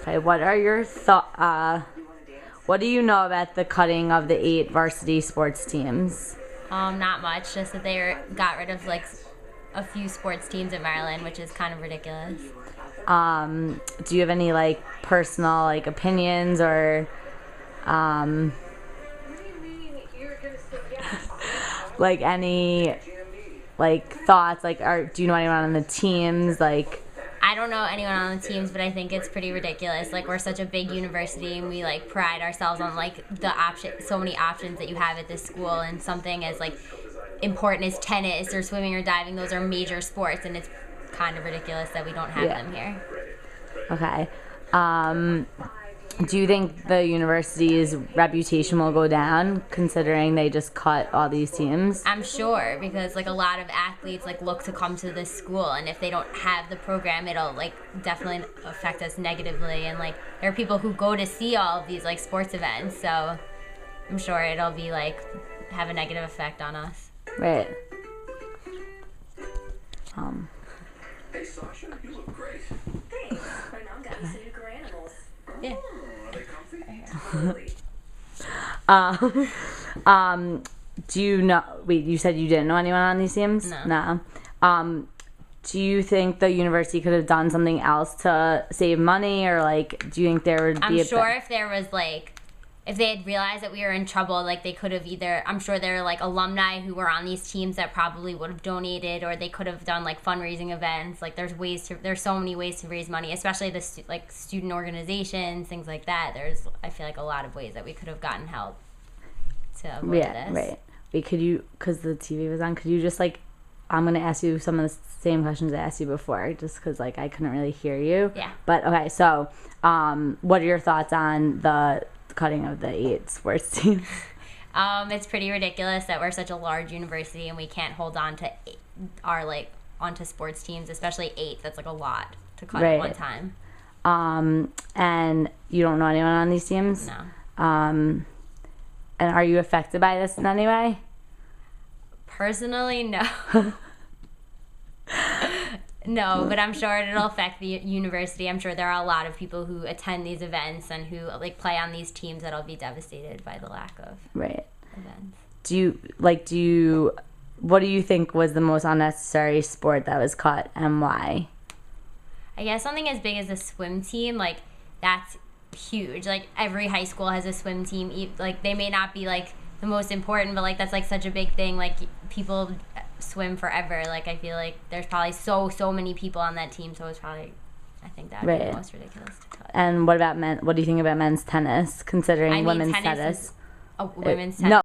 Okay, what are your what do you know about the cutting of the 8 varsity sports teams? Not much. Just that got rid of like a few sports teams in Maryland, which is kind of ridiculous. Do you have any like personal like opinions or like any like thoughts? Like, do you know anyone on the teams? Like, I don't know anyone on the teams, but I think it's pretty ridiculous. Like, we're such a big university, and we like pride ourselves on like so many options that you have at this school, and something as like important as tennis or swimming or diving. Those are major sports, and it's kind of ridiculous that we don't have them here. Okay. Do you think the university's reputation will go down considering they just cut all these teams? I'm sure, because like a lot of athletes like look to come to this school, and if they don't have the program, it'll like definitely affect us negatively. And like there are people who go to see all of these like sports events, so I'm sure it'll be like have a negative effect on us. Right. Hey Sasha, you look great. Thanks. My mom got me some new Gray animals. Yeah. Are they comfy? Totally. Do you know? Wait, you said you didn't know anyone on these teams? No. Do you think the university could have done something else to save money, or like, do you think there would be? I'm sure if there was like, if they had realized that we were in trouble, like they could have I'm sure there are like alumni who were on these teams that probably would have donated, or they could have done like fundraising events. Like there's so many ways to raise money, especially the like student organizations, things like that. I feel like a lot of ways that we could have gotten help to avoid this. Right. Wait, because the TV was on, could you just like, I'm going to ask you some of the same questions I asked you before, just because like I couldn't really hear you. Yeah. But okay, so what are your thoughts on the cutting of the 8 sports teams? It's pretty ridiculous that we're such a large university and we can't hold on to onto sports teams, especially 8. That's like a lot to cut at one time. And you don't know anyone on these teams? No. And are you affected by this in any way? Personally, no. No, but I'm sure it'll affect the university. I'm sure there are a lot of people who attend these events and who like play on these teams that'll be devastated by the lack of events. What do you think was the most unnecessary sport that was cut, and why? I guess something as big as a swim team, like that's huge. Like every high school has a swim team. Like they may not be like the most important, but like that's like such a big thing. Like people swim forever. Like I feel like there's probably so many people on that team, so it's probably, I think that would be the most ridiculous to cut. And what about men? What do you think about men's tennis, considering women's tennis? Women's tennis. No.